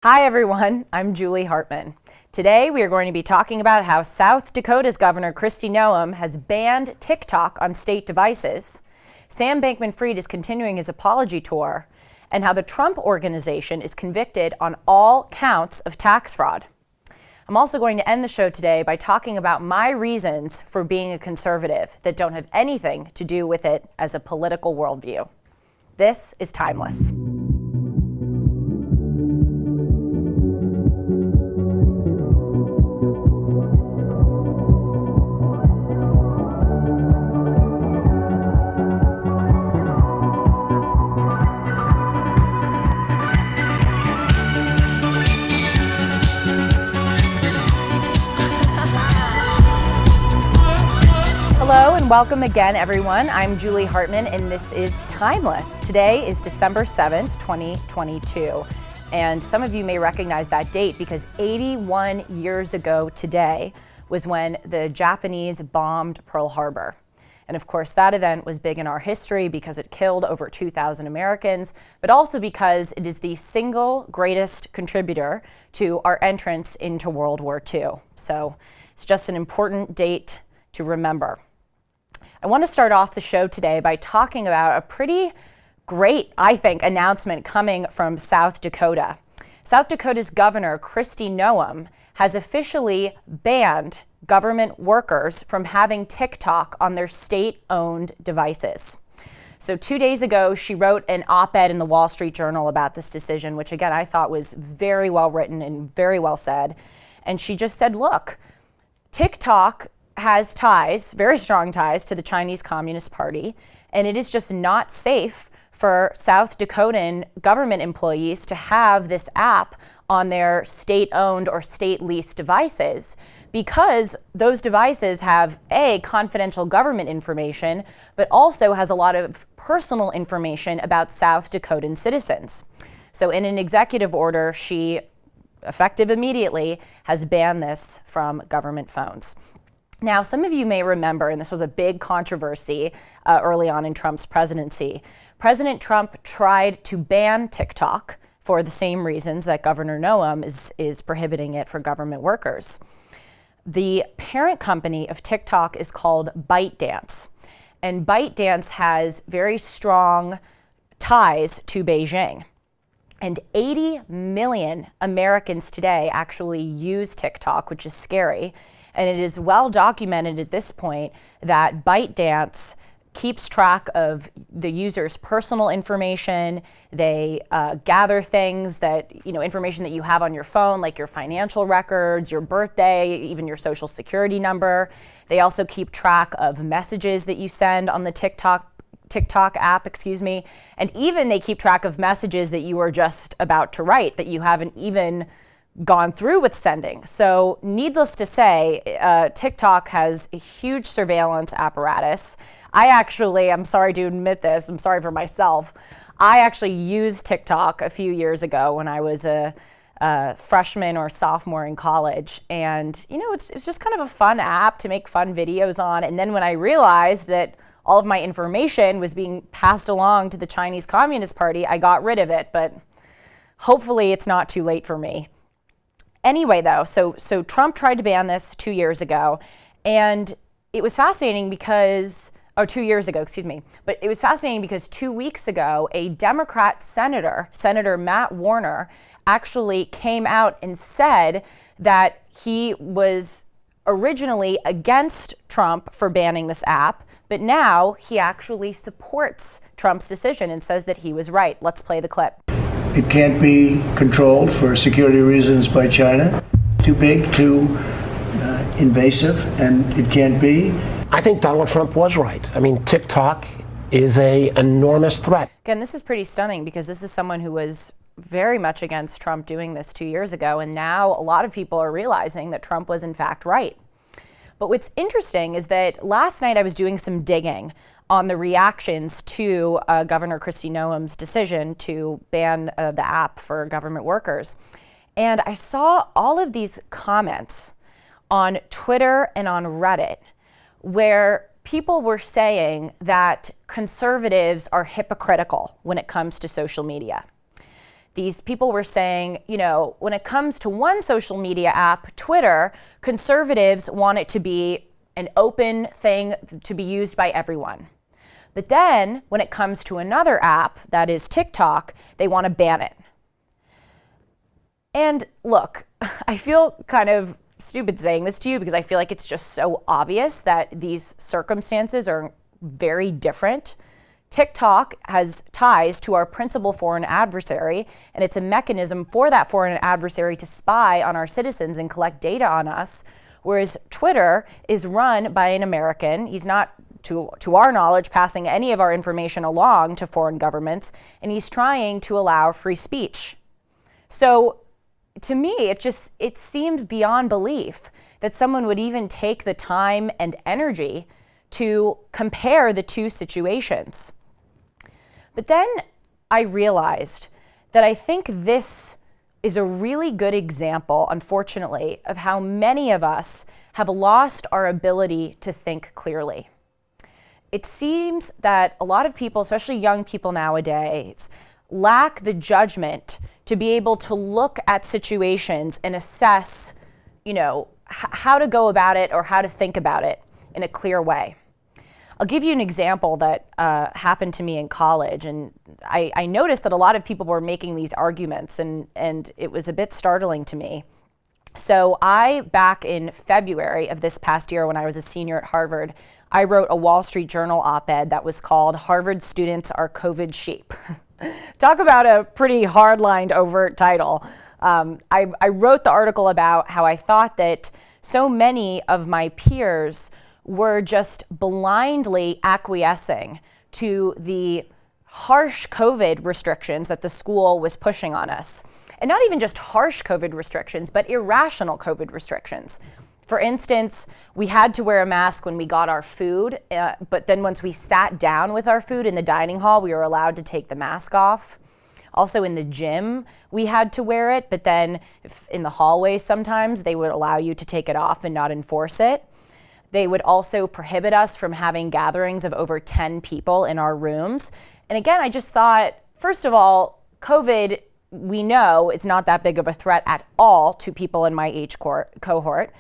Hi everyone, I'm Julie Hartman. Today we are going to be talking about how South Dakota's Governor Kristi Noem has banned TikTok on state devices, Sam Bankman Fried is continuing his apology tour, and how the Trump Organization is convicted on all counts of tax fraud. I'm also going to end the show today by talking about my reasons for being a conservative that don't have anything to do with it as a political worldview. This is Timeless. Hello and welcome again, everyone. I'm Julie Hartman and this is Timeless. Today is December 7th, 2022. And some of you may recognize that date because 81 years ago today was when the Japanese bombed Pearl Harbor. And of course, that event was big in our history because it killed over 2,000 Americans, but also because it is the single greatest contributor to our entrance into World War II. So it's just an important date to remember. I want to start off the show today by talking about a pretty great, I think, announcement coming from South Dakota. South Dakota's Governor Kristi Noem has officially banned government workers from having TikTok on their state-owned devices. So 2 days ago, she wrote an op-ed in the Wall Street Journal about this decision, which again, I thought was very well written and very well said. And she just said, look, TikTok has ties, very strong ties to the Chinese Communist Party, and it is just not safe for South Dakotan government employees to have this app on their state-owned or state-leased devices because those devices have confidential government information, but also has a lot of personal information about South Dakotan citizens. So in an executive order, she, effective immediately, has banned this from government phones. Now, some of you may remember, and this was a big controversy early on in Trump's presidency, President Trump tried to ban TikTok for the same reasons that Governor Noem is prohibiting it for government workers. The parent company of TikTok is called ByteDance, and ByteDance has very strong ties to Beijing. And 80 million Americans today actually use TikTok, which is scary. And it is well documented at this point that ByteDance keeps track of the user's personal information. They gather things that, information that you have on your phone, like your financial records, your birthday, even your social security number. They also keep track of messages that you send on the TikTok app, and even they keep track of messages that you are just about to write that you haven't even gone through with sending. So needless to say, TikTok has a huge surveillance apparatus. I'm sorry to admit this, I'm sorry for myself. I actually used TikTok a few years ago when I was a freshman or sophomore in college. And, it's just kind of a fun app to make fun videos on. And then when I realized that all of my information was being passed along to the Chinese Communist Party, I got rid of it. But hopefully it's not too late for me. Anyway, though, so Trump tried to ban this 2 years ago, and it was fascinating because, 2 years ago, but it was fascinating because 2 weeks ago, a Democrat Senator Matt Warner, actually came out and said that he was originally against Trump for banning this app, but now he actually supports Trump's decision and says that he was right. Let's play the clip. It can't be controlled for security reasons by China. Too big, too invasive, and it can't be. I think Donald Trump was right. I mean, TikTok is an enormous threat. Again, this is pretty stunning because this is someone who was very much against Trump doing this 2 years ago, and now a lot of people are realizing that Trump was in fact right. But what's interesting is that last night I was doing some digging on the reactions to Governor Kristi Noem's decision to ban the app for government workers. And I saw all of these comments on Twitter and on Reddit where people were saying that conservatives are hypocritical when it comes to social media. These people were saying, when it comes to one social media app, Twitter, conservatives want it to be an open thing to be used by everyone. But then when it comes to another app, that is TikTok, they want to ban it. And look, I feel kind of stupid saying this to you because I feel like it's just so obvious that these circumstances are very different. TikTok has ties to our principal foreign adversary, and it's a mechanism for that foreign adversary to spy on our citizens and collect data on us, whereas Twitter is run by an American. He's not, to our knowledge, passing any of our information along to foreign governments, and he's trying to allow free speech. So to me, it seemed beyond belief that someone would even take the time and energy to compare the two situations. But then I realized that I think this is a really good example, unfortunately, of how many of us have lost our ability to think clearly. It seems that a lot of people, especially young people nowadays, lack the judgment to be able to look at situations and assess, how to go about it or how to think about it in a clear way. I'll give you an example that happened to me in college, and I noticed that a lot of people were making these arguments, and it was a bit startling to me. So back in February of this past year when I was a senior at Harvard, I wrote a Wall Street Journal op-ed that was called "Harvard Students Are COVID Sheep." Talk about a pretty hard-lined, overt title. I wrote the article about how I thought that so many of my peers were just blindly acquiescing to the harsh COVID restrictions that the school was pushing on us. And not even just harsh COVID restrictions, but irrational COVID restrictions. For instance, we had to wear a mask when we got our food, but then once we sat down with our food in the dining hall, we were allowed to take the mask off. Also in the gym, we had to wear it, but then in the hallways sometimes they would allow you to take it off and not enforce it. They would also prohibit us from having gatherings of over 10 people in our rooms. And again, I just thought, first of all, COVID, we know it's not that big of a threat at all to people in my age cohort.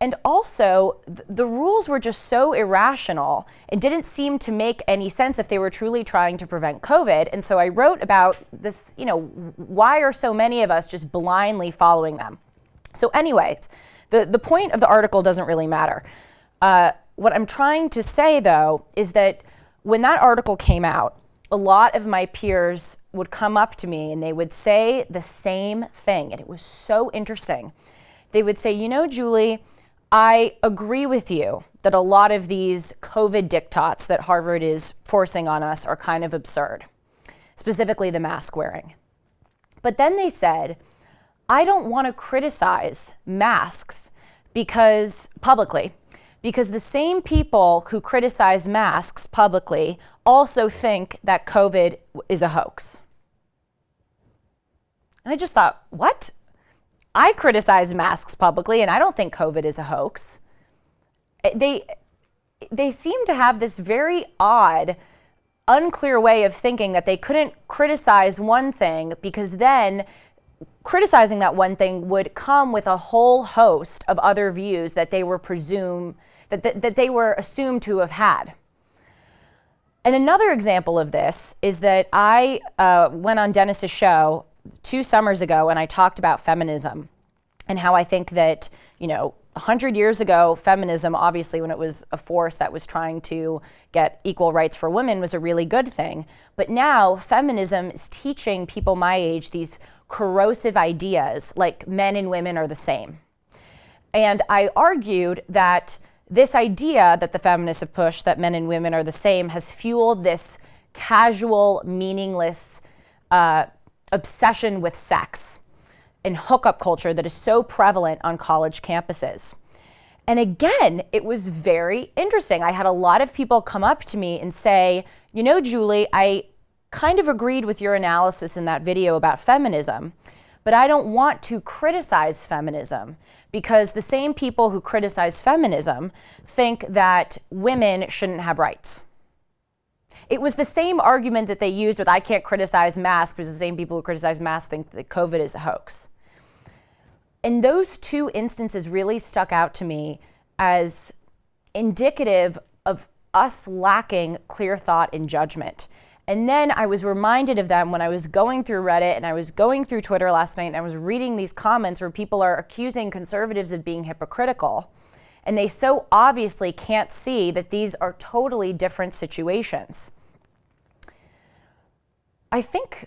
And also, the rules were just so irrational. It didn't seem to make any sense if they were truly trying to prevent COVID. And so I wrote about this, why are so many of us just blindly following them? So anyways, the point of the article doesn't really matter. What I'm trying to say, though, is that when that article came out, a lot of my peers would come up to me and they would say the same thing. And it was so interesting. They would say, Julie, I agree with you that a lot of these COVID diktats that Harvard is forcing on us are kind of absurd, specifically the mask wearing. But then they said, I don't want to criticize masks publicly, because the same people who criticize masks publicly also think that COVID is a hoax. And I just thought, what? I criticize masks publicly, and I don't think COVID is a hoax. They seem to have this very odd, unclear way of thinking that they couldn't criticize one thing because then criticizing that one thing would come with a whole host of other views that they were that they were assumed to have had. And another example of this is that I went on Dennis's show 2 summers ago and I talked about feminism and how I think that, 100 years ago, feminism, obviously when it was a force that was trying to get equal rights for women, was a really good thing. But now feminism is teaching people my age these corrosive ideas like men and women are the same. And I argued that this idea that the feminists have pushed, that men and women are the same, has fueled this casual, meaningless obsession with sex and hookup culture that is so prevalent on college campuses. And again, it was very interesting. I had a lot of people come up to me and say, Julie, I kind of agreed with your analysis in that video about feminism, but I don't want to criticize feminism because the same people who criticize feminism think that women shouldn't have rights. It was the same argument that they used with I can't criticize masks because the same people who criticize masks think that COVID is a hoax. And those two instances really stuck out to me as indicative of us lacking clear thought and judgment. And then I was reminded of them when I was going through Reddit and I was going through Twitter last night and I was reading these comments where people are accusing conservatives of being hypocritical. And they so obviously can't see that these are totally different situations. I think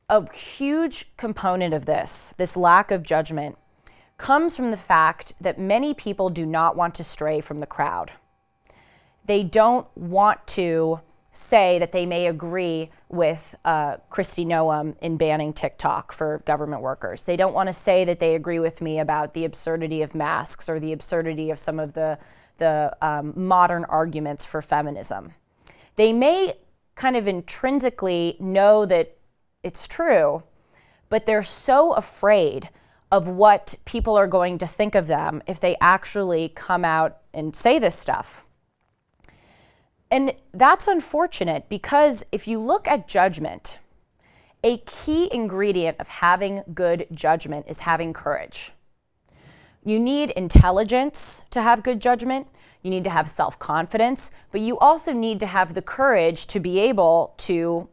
a huge component of this lack of judgment, comes from the fact that many people do not want to stray from the crowd. They don't want to say that they may agree with Kristi Noem in banning TikTok for government workers. They don't want to say that they agree with me about the absurdity of masks or the absurdity of some of the modern arguments for feminism. They may kind of intrinsically know that it's true, but they're so afraid of what people are going to think of them if they actually come out and say this stuff. And that's unfortunate because if you look at judgment, a key ingredient of having good judgment is having courage. You need intelligence to have good judgment. You need to have self-confidence, but you also need to have the courage to be able to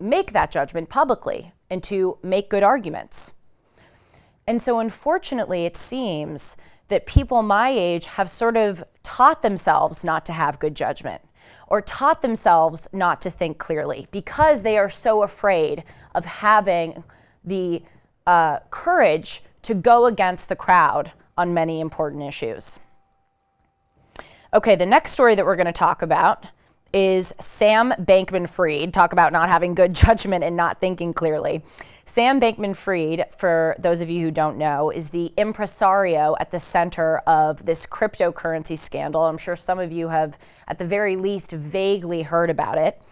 make that judgment publicly and to make good arguments. And so unfortunately, it seems that people my age have sort of taught themselves not to have good judgment or taught themselves not to think clearly because they are so afraid of having the courage to go against the crowd on many important issues. Okay, the next story that we're going to talk about is Sam Bankman Fried. Talk about not having good judgment and not thinking clearly. Sam Bankman Fried, for those of you who don't know, is the impresario at the center of this cryptocurrency scandal. I'm sure some of you have, at the very least, vaguely heard about it.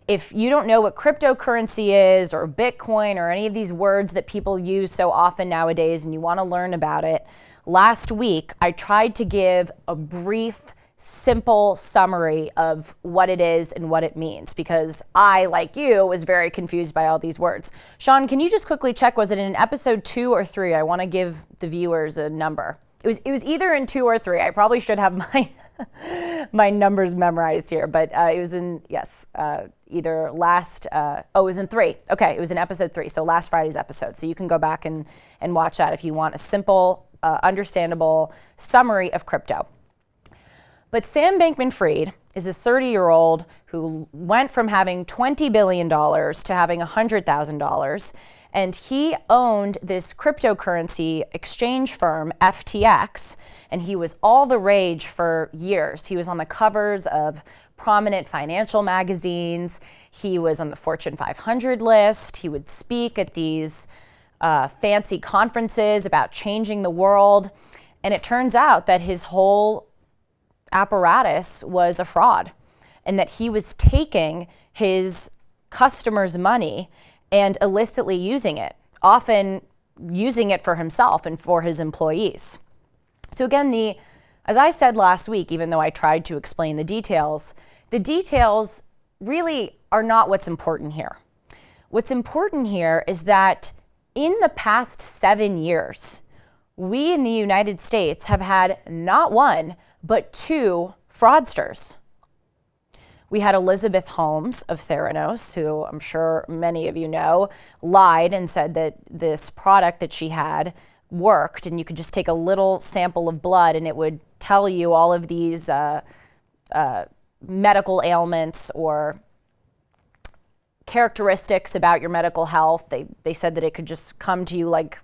If you don't know what cryptocurrency is or Bitcoin or any of these words that people use so often nowadays and you want to learn about it, last week I tried to give a brief, simple summary of what it is and what it means because I, like you, was very confused by all these words. Sean, can you just quickly check, was it in episode 2 or 3? I want to give the viewers a number. It was either in 2 or 3. I probably should have my numbers memorized here, but it was in, either last, it was in 3. Okay, it was in episode 3, so last Friday's episode. So you can go back and watch that if you want a simple, understandable summary of crypto. But Sam Bankman Fried is this 30-year-old who went from having $20 billion to having $100,000, and he owned this cryptocurrency exchange firm, FTX, and he was all the rage for years. He was on the covers of prominent financial magazines. He was on the Fortune 500 list. He would speak at these fancy conferences about changing the world, and it turns out that his whole apparatus was a fraud and that he was taking his customers' money and illicitly using it, often using it for himself and for his employees. So again, as I said last week, even though I tried to explain the details really are not what's important here. What's important here is that in the past 7 years, we in the United States have had not one, but 2 fraudsters. We had Elizabeth Holmes of Theranos, who I'm sure many of you know, lied and said that this product that she had worked, and you could just take a little sample of blood and it would tell you all of these medical ailments or characteristics about your medical health. They said that it could just come to you like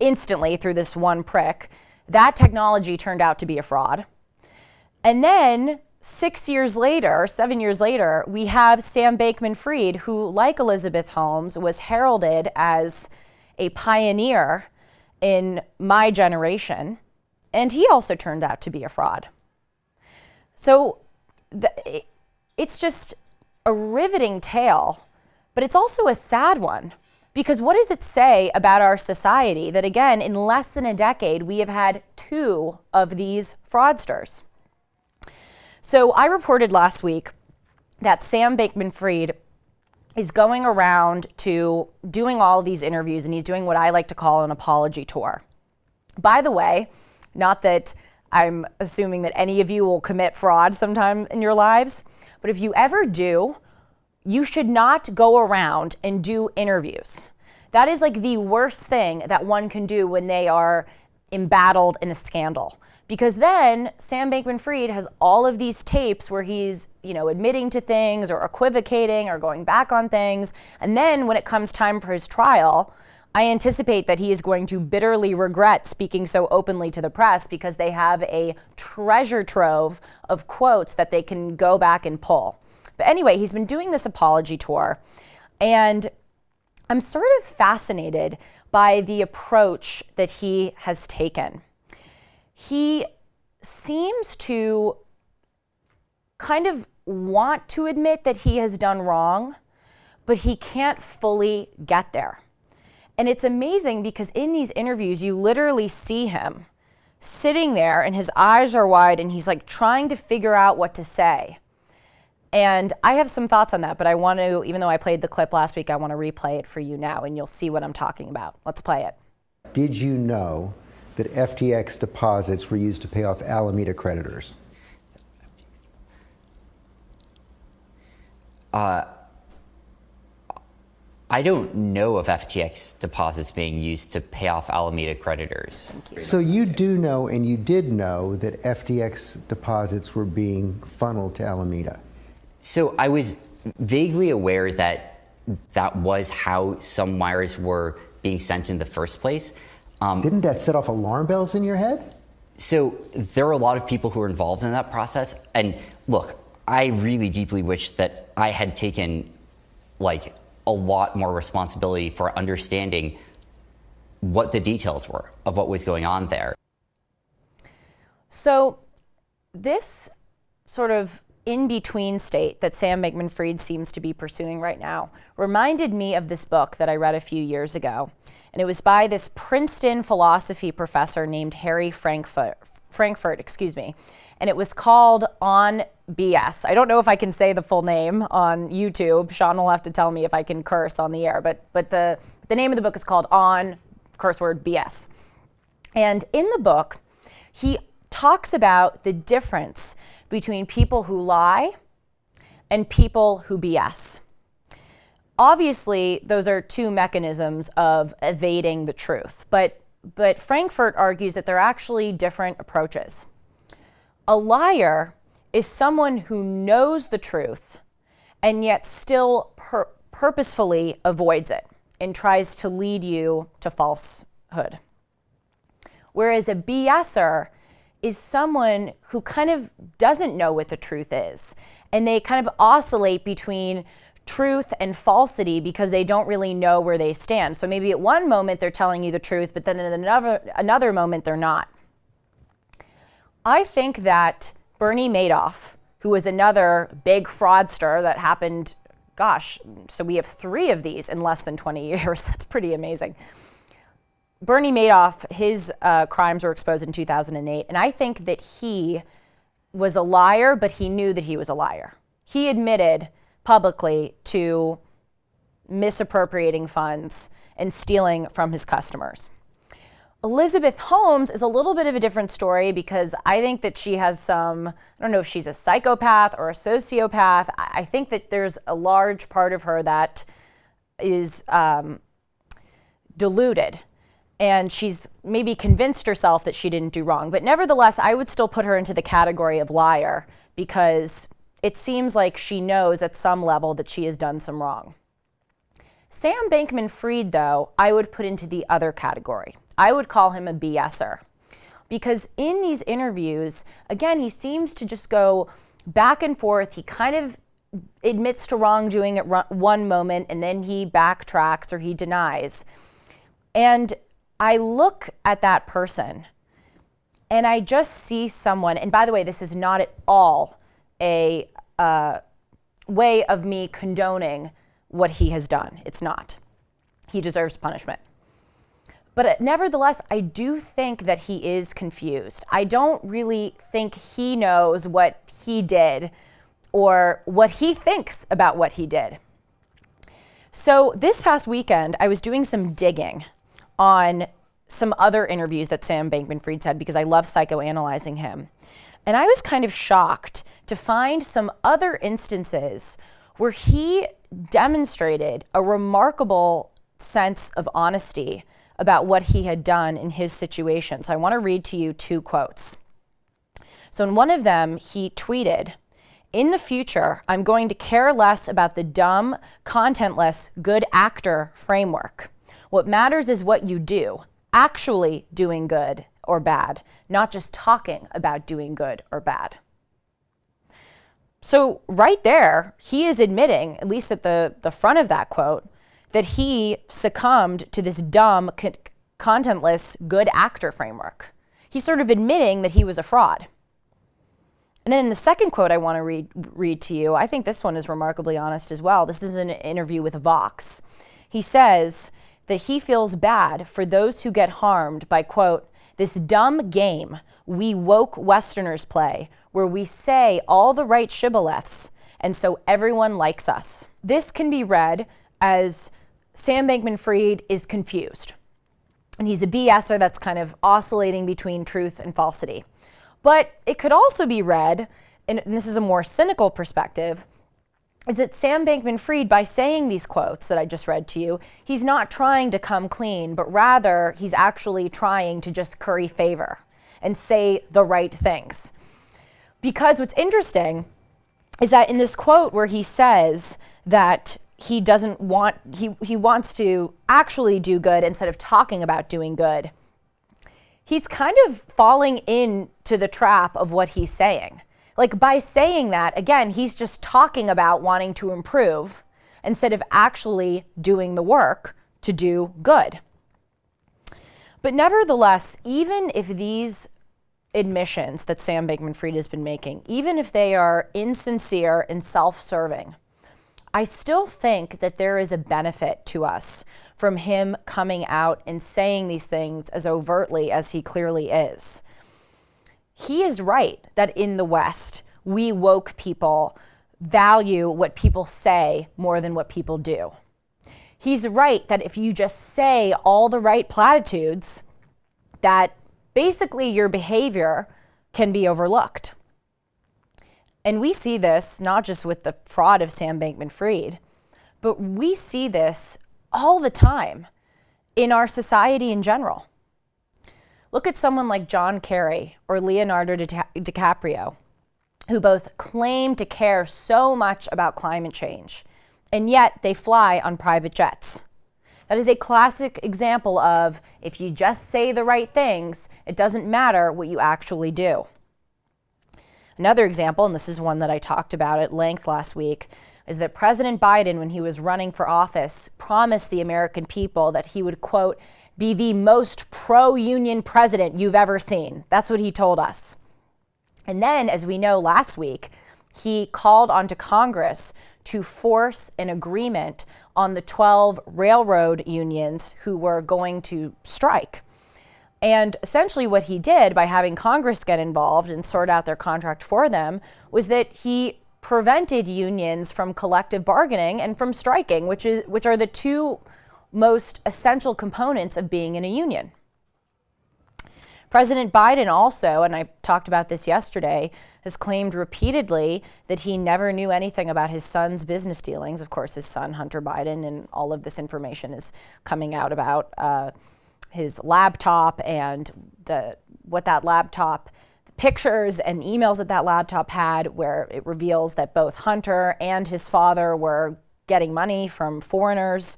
instantly through this one prick. That technology turned out to be a fraud. And then 7 years later, we have Sam Bankman Fried, who, like Elizabeth Holmes, was heralded as a pioneer in my generation, and he also turned out to be a fraud. So it's just a riveting tale, but it's also a sad one, because what does it say about our society that, again, in less than a decade, we have had 2 of these fraudsters? So I reported last week that Sam Bankman Fried is going around to doing all these interviews, and he's doing what I like to call an apology tour. By the way, not that I'm assuming that any of you will commit fraud sometime in your lives, but if you ever do, you should not go around and do interviews. That is like the worst thing that one can do when they are embattled in a scandal. Because then Sam Bankman-Fried has all of these tapes where he's, admitting to things or equivocating or going back on things. And then when it comes time for his trial, I anticipate that he is going to bitterly regret speaking so openly to the press because they have a treasure trove of quotes that they can go back and pull. But anyway, he's been doing this apology tour, and I'm sort of fascinated by the approach that he has taken. He seems to kind of want to admit that he has done wrong, but he can't fully get there. And it's amazing because in these interviews, you literally see him sitting there and his eyes are wide and he's like trying to figure out what to say. And I have some thoughts on that, but I want to, even though I played the clip last week, I want to replay it for you now and you'll see what I'm talking about. Let's play it. Did you know that FTX deposits were used to pay off Alameda creditors? I don't know of FTX deposits being used to pay off Alameda creditors. So you do know, and you did know, that FTX deposits were being funneled to Alameda? So I was vaguely aware that that was how some wires were being sent in the first place. Didn't that set off alarm bells in your head? So there are a lot of people who are involved in that process. And look, I really deeply wish that I had taken a lot more responsibility for understanding what the details were of what was going on there. So this sort of in-between state that Sam Bankman-Fried seems to be pursuing right now reminded me of this book that I read a few years ago. And it was by this Princeton philosophy professor named Harry Frankfurt, and it was called On BS. I don't know if I can say the full name on YouTube. Sean will have to tell me if I can curse on the air, but the name of the book is called On BS. And in the book, he talks about the difference between people who lie and people who BS. Obviously, those are two mechanisms of evading the truth, but Frankfurt argues that they're actually different approaches. A liar is someone who knows the truth and yet still purposefully avoids it and tries to lead you to falsehood. Whereas a BSer is someone who kind of doesn't know what the truth is, and they kind of oscillate between truth and falsity because they don't really know where they stand. So maybe at one moment they're telling you the truth, but then in another moment they're not. I think that Bernie Madoff, who was another big fraudster that happened, so we have 3 of these in less than 20 years. That's pretty amazing. Bernie Madoff, his crimes were exposed in 2008, and I think that he was a liar, but he knew that he was a liar. He admitted publicly to misappropriating funds and stealing from his customers. Elizabeth Holmes is a little bit of a different story because I think that she has I don't know if she's a psychopath or a sociopath. I think that there's a large part of her that is deluded. And she's maybe convinced herself that she didn't do wrong. But nevertheless, I would still put her into the category of liar because it seems like she knows at some level that she has done some wrong. Sam Bankman-Fried, though, I would put into the other category. I would call him a BSer. Because in these interviews, again, he seems to just go back and forth. He kind of admits to wrongdoing at one moment, and then he backtracks or he denies. And I look at that person, and I just see someone, and by the way, this is not at all a way of me condoning what he has done. It's not. He deserves punishment. But nevertheless, I do think that he is confused. I don't really think he knows what he did or what he thinks about what he did. So this past weekend, I was doing some digging on some other interviews that Sam Bankman-Fried said because I love psychoanalyzing him. And I was kind of shocked to find some other instances where he demonstrated a remarkable sense of honesty about what he had done in his situation. So I want to read to you 2 quotes. So in one of them, he tweeted, "In the future, I'm going to care less about the dumb, contentless, good actor framework. What matters is what you do, actually doing good or bad, not just talking about doing good or bad." So right there, he is admitting, at least at the front of that quote, that he succumbed to this dumb, contentless, good actor framework. He's sort of admitting that he was a fraud. And then in the second quote I want to read to you, I think this one is remarkably honest as well. This is an interview with Vox. He says that he feels bad for those who get harmed by, quote, "this dumb game we woke Westerners play, where we say all the right shibboleths, and so everyone likes us." This can be read as Sam Bankman-Fried is confused. And he's a BSer that's kind of oscillating between truth and falsity. But it could also be read, and this is a more cynical perspective, is that Sam Bankman-Fried, by saying these quotes that I just read to you, he's not trying to come clean, but rather he's actually trying to just curry favor and say the right things. Because what's interesting is that in this quote where he says that he wants to actually do good instead of talking about doing good, he's kind of falling into the trap of what he's saying. Like by saying that, again, he's just talking about wanting to improve instead of actually doing the work to do good. But nevertheless, even if these admissions that Sam Bankman-Fried has been making, even if they are insincere and self-serving, I still think that there is a benefit to us from him coming out and saying these things as overtly as he clearly is. He is right that in the West, we woke people value what people say more than what people do. He's right that if you just say all the right platitudes, that basically your behavior can be overlooked. And we see this not just with the fraud of Sam Bankman-Fried, but we see this all the time in our society in general. Look at someone like John Kerry or Leonardo DiCaprio, who both claim to care so much about climate change, and yet they fly on private jets. That is a classic example of if you just say the right things, it doesn't matter what you actually do. Another example, and this is one that I talked about at length last week, is that President Biden, when he was running for office, promised the American people that he would, quote, be the most pro-union president you've ever seen. That's what he told us. And then, as we know last week, he called onto Congress to force an agreement on the 12 railroad unions who were going to strike. And essentially what he did by having Congress get involved and sort out their contract for them was that he prevented unions from collective bargaining and from striking, which are the two most essential components of being in a union. President Biden also, and I talked about this yesterday, has claimed repeatedly that he never knew anything about his son's business dealings. Of course, his son, Hunter Biden, and all of this information is coming out about his laptop and what that laptop, pictures and emails that laptop had, where it reveals that both Hunter and his father were getting money from foreigners.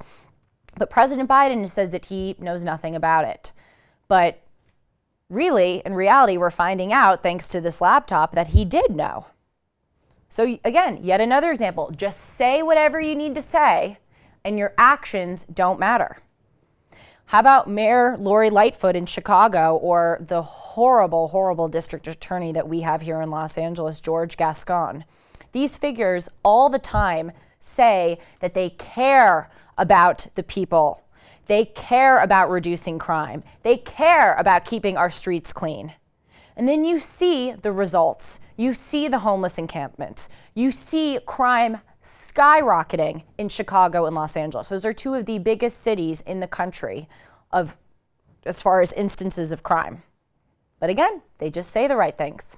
But President Biden says that he knows nothing about it. But really, in reality, we're finding out, thanks to this laptop, that he did know. So again, yet another example. Just say whatever you need to say, and your actions don't matter. How about Mayor Lori Lightfoot in Chicago, or the horrible, horrible district attorney that we have here in Los Angeles, George Gascon? These figures all the time say that they care about the people. They care about reducing crime. They care about keeping our streets clean. And then you see the results. You see the homeless encampments. You see crime skyrocketing in Chicago and Los Angeles. Those are two of the biggest cities in the country as far as instances of crime. But again, they just say the right things.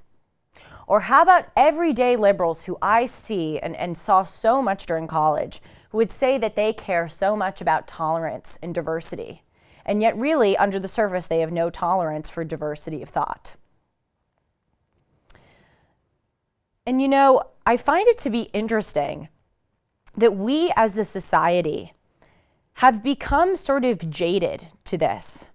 Or how about everyday liberals who I see and saw so much during college, who would say that they care so much about tolerance and diversity, and yet really under the surface they have no tolerance for diversity of thought. And you know, I find it to be interesting that we as a society have become sort of jaded to this.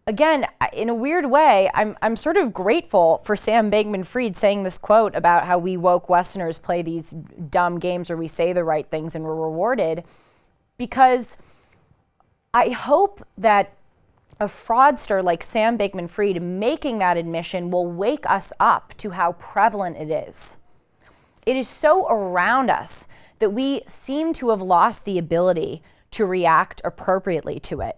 Again, in a weird way, I'm sort of grateful for Sam Bankman Fried saying this quote about how we woke Westerners play these dumb games where we say the right things and we're rewarded, because I hope that a fraudster like Sam Bankman Fried making that admission will wake us up to how prevalent it is. It is so around us that we seem to have lost the ability to react appropriately to it.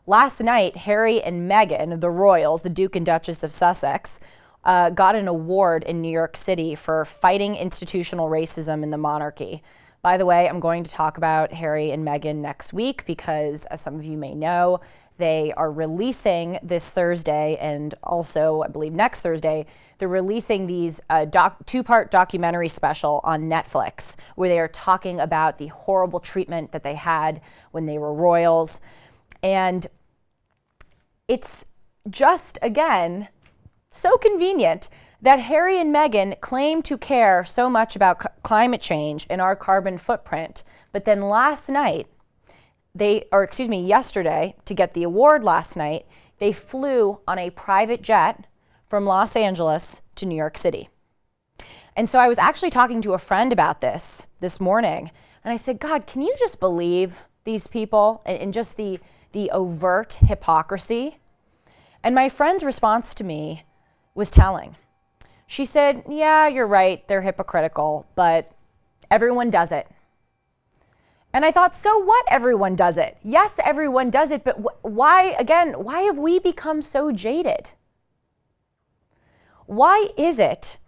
Last night, Harry and Meghan, the royals, the Duke and Duchess of Sussex, got an award in New York City for fighting institutional racism in the monarchy. By the way, I'm going to talk about Harry and Meghan next week because, as some of you may know, they are releasing this Thursday and also, I believe, next Thursday, they're releasing these two-part documentary special on Netflix where they are talking about the horrible treatment that they had when they were royals. And it's just, again, so convenient that Harry and Meghan claim to care so much about climate change and our carbon footprint, but then yesterday, to get the award last night, they flew on a private jet from Los Angeles to New York City. And so I was actually talking to a friend about this morning, and I said, God, can you just believe these people and just the overt hypocrisy? And my friend's response to me was telling. She said, yeah, you're right, they're hypocritical, but everyone does it. And I thought, so what, everyone does it? Yes, everyone does it, but why have we become so jaded? Why is it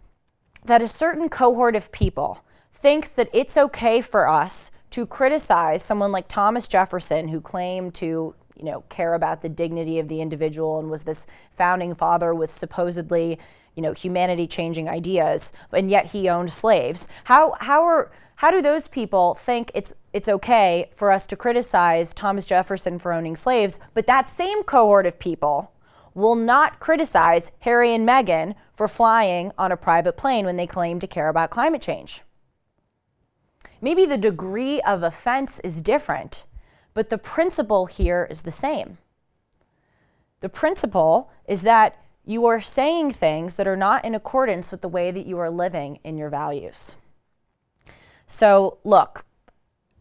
that a certain cohort of people thinks that it's okay for us to criticize someone like Thomas Jefferson, who claimed to care about the dignity of the individual and was this founding father with supposedly, humanity-changing ideas, and yet he owned slaves? How do those people think it's okay for us to criticize Thomas Jefferson for owning slaves, but that same cohort of people will not criticize Harry and Meghan for flying on a private plane when they claim to care about climate change? Maybe the degree of offense is different, but the principle here is the same. The principle is that you are saying things that are not in accordance with the way that you are living in your values. So look,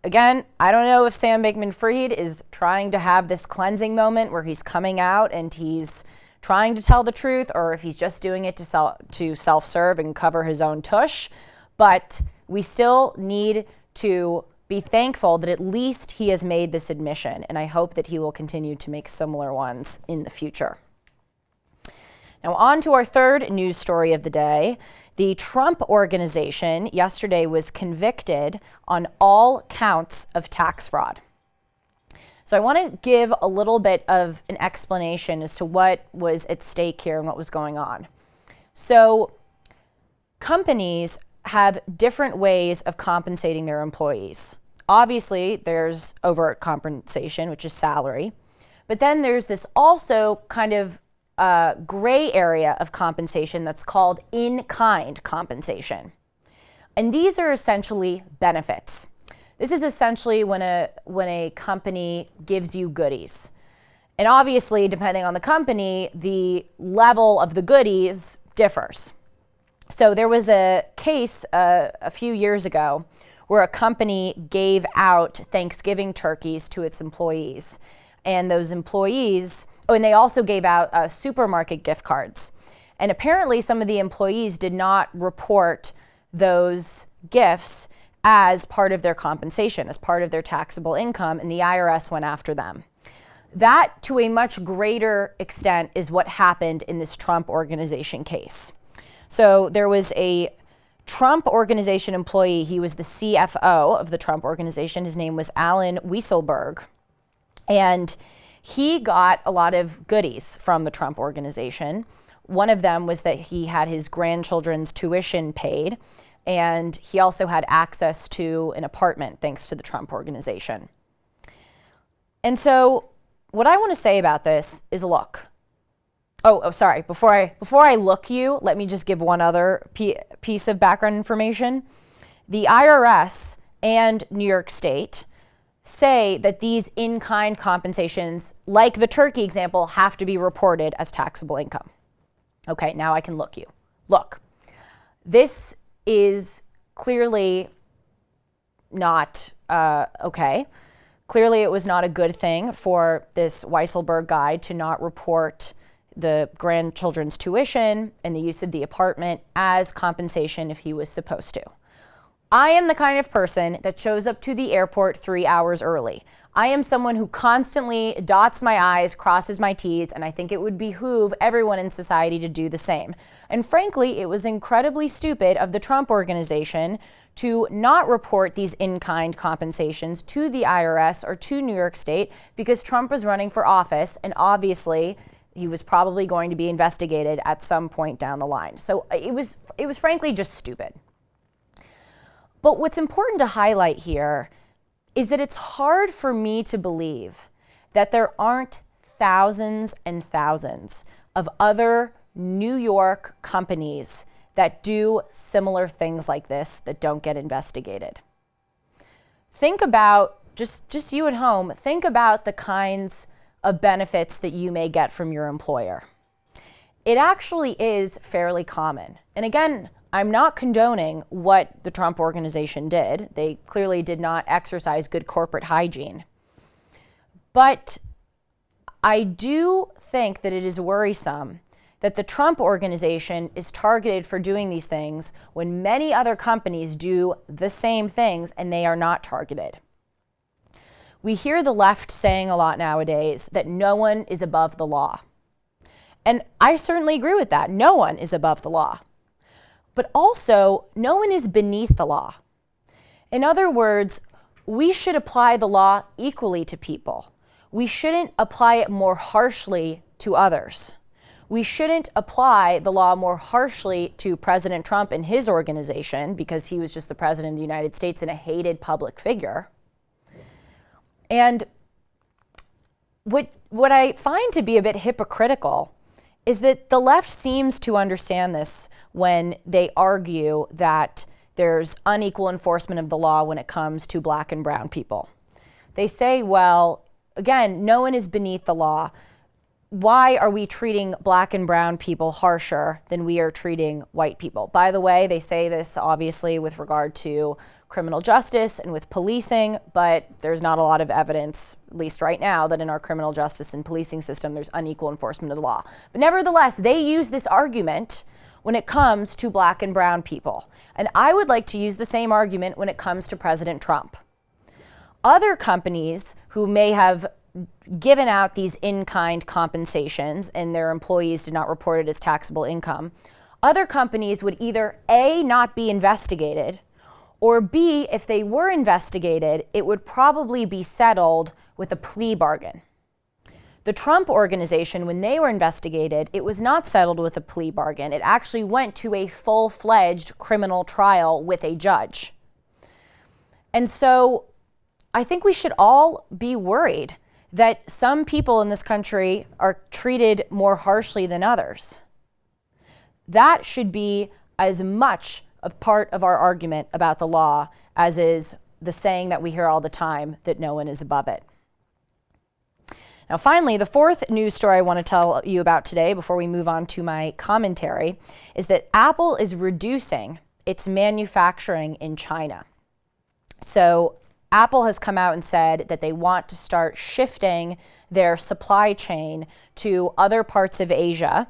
again, I don't know if Sam Bankman Fried is trying to have this cleansing moment where he's coming out and he's trying to tell the truth, or if he's just doing it to self-serve and cover his own tush. But we still need to be thankful that at least he has made this admission, and I hope that he will continue to make similar ones in the future. Now on to our third news story of the day. The Trump Organization yesterday was convicted on all counts of tax fraud. So I want to give a little bit of an explanation as to what was at stake here and what was going on. So companies have different ways of compensating their employees. Obviously, there's overt compensation, which is salary, but then there's this also kind of gray area of compensation that's called in-kind compensation. And these are essentially benefits. This is essentially when a company gives you goodies. And obviously, depending on the company, the level of the goodies differs. So there was a case a few years ago where a company gave out Thanksgiving turkeys to its employees. And those employees, and they also gave out supermarket gift cards. And apparently some of the employees did not report those gifts as part of their compensation, as part of their taxable income, and the IRS went after them. That, to a much greater extent, is what happened in this Trump Organization case. So there was a Trump Organization employee. He was the CFO of the Trump Organization. His name was Alan Weisselberg. And he got a lot of goodies from the Trump Organization. One of them was that he had his grandchildren's tuition paid, and he also had access to an apartment thanks to the Trump Organization. And so what I want to say about this is, look. Sorry. Before I look you, let me just give one other piece of background information. The IRS and New York State say that these in-kind compensations, like the turkey example, have to be reported as taxable income. Okay, now I can look you. Look, this is clearly not okay. Clearly, it was not a good thing for this Weisselberg guy to not report the grandchildren's tuition and the use of the apartment as compensation if he was supposed to. I am the kind of person that shows up to the airport 3 hours early. I am someone who constantly dots my I's, crosses my T's, and I think it would behoove everyone in society to do the same. And frankly, it was incredibly stupid of the Trump Organization to not report these in-kind compensations to the IRS or to New York State because Trump was running for office, and obviously he was probably going to be investigated at some point down the line. So it was frankly just stupid. But what's important to highlight here is that it's hard for me to believe that there aren't thousands and thousands of other New York companies that do similar things like this that don't get investigated. Think about, just you at home, think about the kinds of benefits that you may get from your employer. It actually is fairly common. And again, I'm not condoning what the Trump Organization did. They clearly did not exercise good corporate hygiene. But I do think that it is worrisome that the Trump Organization is targeted for doing these things when many other companies do the same things and they are not targeted. We hear the left saying a lot nowadays that no one is above the law. And I certainly agree with that. No one is above the law. But also, no one is beneath the law. In other words, we should apply the law equally to people. We shouldn't apply it more harshly to others. We shouldn't apply the law more harshly to President Trump and his organization because he was just the president of the United States and a hated public figure. And what I find to be a bit hypocritical is that the left seems to understand this when they argue that there's unequal enforcement of the law when it comes to black and brown people. They say, well, again, no one is beneath the law. Why are we treating black and brown people harsher than we are treating white people? By the way, they say this obviously with regard to criminal justice and with policing, but there's not a lot of evidence, at least right now, that in our criminal justice and policing system there's unequal enforcement of the law. But nevertheless, they use this argument when it comes to black and brown people. And I would like to use the same argument when it comes to President Trump. Other companies who may have given out these in-kind compensations and their employees did not report it as taxable income, other companies would either A, not be investigated, or B, if they were investigated, it would probably be settled with a plea bargain. The Trump Organization, when they were investigated, it was not settled with a plea bargain. It actually went to a full-fledged criminal trial with a judge. And so I think we should all be worried that some people in this country are treated more harshly than others. That should be as much a part of our argument about the law as is the saying that we hear all the time that no one is above it. Now, finally, the fourth news story I want to tell you about today before we move on to my commentary is that Apple is reducing its manufacturing in China. So Apple has come out and said that they want to start shifting their supply chain to other parts of Asia,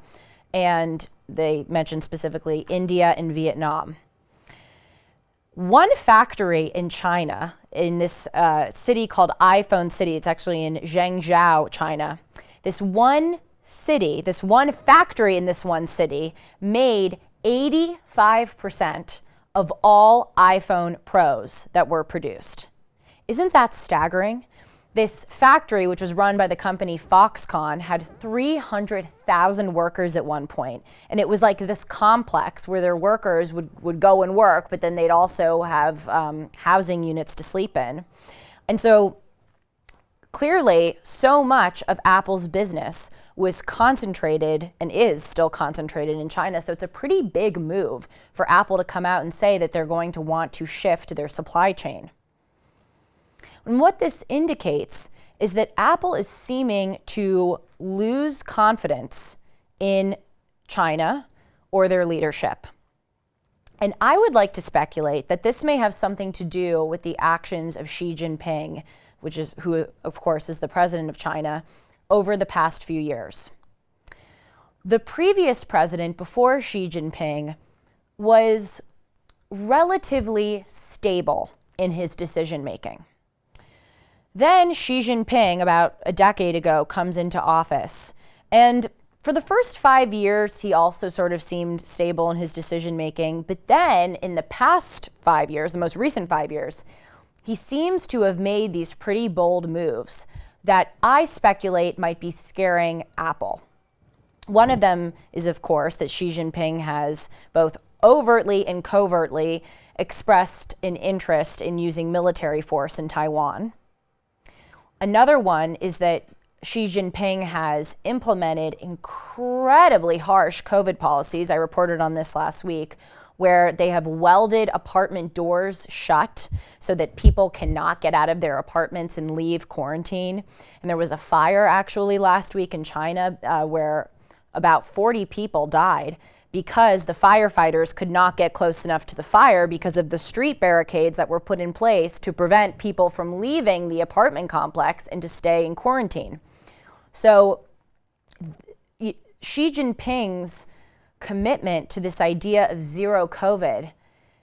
and they mentioned specifically India and Vietnam. One factory in China, in this city called iPhone City, it's actually in Zhengzhou, China. This one factory in this one city made 85% of all iPhone Pros that were produced. Isn't that staggering? This factory, which was run by the company Foxconn, had 300,000 workers at one point. And it was like this complex where their workers would go and work, but then they'd also have housing units to sleep in. And so clearly, so much of Apple's business was concentrated and is still concentrated in China. So it's a pretty big move for Apple to come out and say that they're going to want to shift their supply chain. And what this indicates is that Apple is seeming to lose confidence in China or their leadership. And I would like to speculate that this may have something to do with the actions of Xi Jinping, who, of course, is the president of China, over the past few years. The previous president before Xi Jinping was relatively stable in his decision making. Then Xi Jinping, about a decade ago, comes into office. And for the first 5 years, he also sort of seemed stable in his decision making. But then in the past 5 years, the most recent 5 years, he seems to have made these pretty bold moves that I speculate might be scaring Apple. One of them is, of course, that Xi Jinping has both overtly and covertly expressed an interest in using military force in Taiwan. Another one is that Xi Jinping has implemented incredibly harsh COVID policies. I reported on this last week, where they have welded apartment doors shut so that people cannot get out of their apartments and leave quarantine. And there was a fire actually last week in China where about 40 people died because the firefighters could not get close enough to the fire because of the street barricades that were put in place to prevent people from leaving the apartment complex and to stay in quarantine. So Xi Jinping's commitment to this idea of zero COVID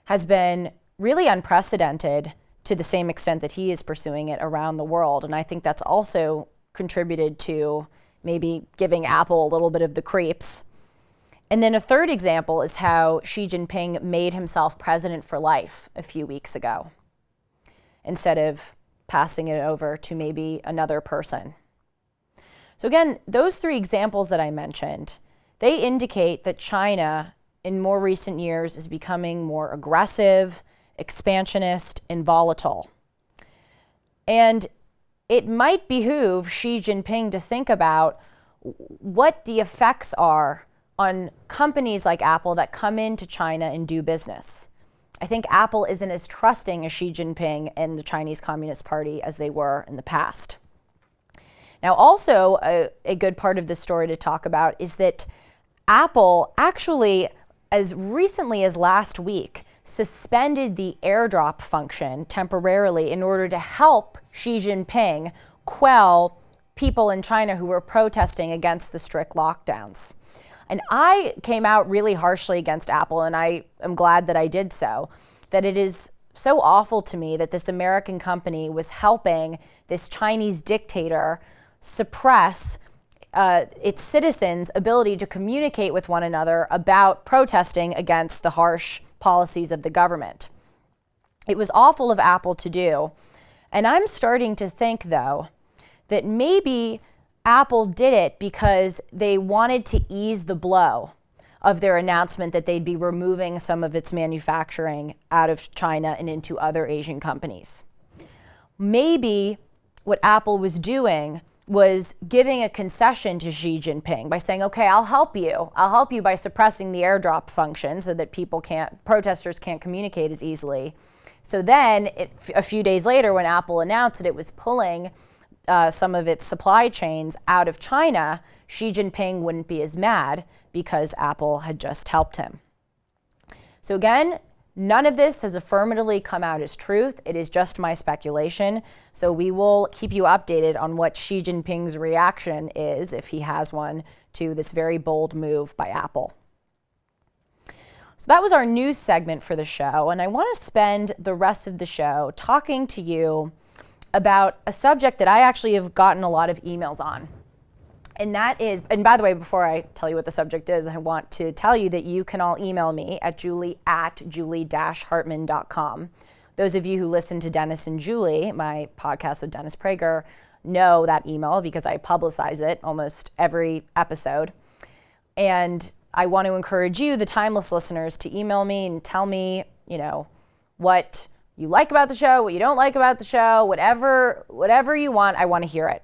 has been really unprecedented to the same extent that he is pursuing it around the world. And I think that's also contributed to maybe giving Apple a little bit of the creeps. And then a third example is how Xi Jinping made himself president for life a few weeks ago, instead of passing it over to maybe another person. So again, those three examples that I mentioned, they indicate that China in more recent years is becoming more aggressive, expansionist, and volatile. And it might behoove Xi Jinping to think about what the effects are on companies like Apple that come into China and do business. I think Apple isn't as trusting as Xi Jinping and the Chinese Communist Party as they were in the past. Now, also a good part of this story to talk about is that Apple actually, as recently as last week, suspended the airdrop function temporarily in order to help Xi Jinping quell people in China who were protesting against the strict lockdowns. And I came out really harshly against Apple, and I am glad that I did so, that it is so awful to me that this American company was helping this Chinese dictator suppress its citizens' ability to communicate with one another about protesting against the harsh policies of the government. It was awful of Apple to do. And I'm starting to think, though, that maybe Apple did it because they wanted to ease the blow of their announcement that they'd be removing some of its manufacturing out of China and into other Asian companies. Maybe what Apple was doing was giving a concession to Xi Jinping by saying, okay, I'll help you. I'll help you by suppressing the airdrop function so that protesters can't communicate as easily. So then a few days later, when Apple announced that it was pulling some of its supply chains out of China, Xi Jinping wouldn't be as mad because Apple had just helped him. So again, none of this has affirmatively come out as truth. It is just my speculation. So we will keep you updated on what Xi Jinping's reaction is, if he has one, to this very bold move by Apple. So that was our news segment for the show, and I want to spend the rest of the show talking to you about a subject that I actually have gotten a lot of emails on. And that is, and by the way, before I tell you what the subject is, I want to tell you that you can all email me at julie@hartman.com. Those of you who listen to Dennis and Julie, my podcast with Dennis Prager, know that email because I publicize it almost every episode. And I want to encourage you, the timeless listeners, to email me and tell me, what you like about the show, what you don't like about the show, whatever you want, I want to hear it.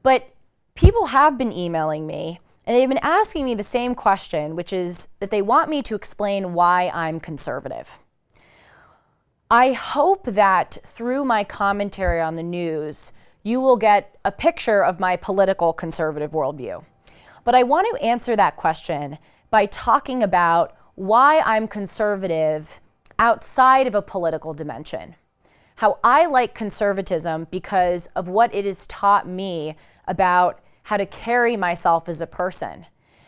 But people have been emailing me and they've been asking me the same question, which is that they want me to explain why I'm conservative. I hope that through my commentary on the news, you will get a picture of my political conservative worldview. But I want to answer that question by talking about why I'm conservative outside of a political dimension. How I like conservatism because of what it has taught me about how to carry myself as a person.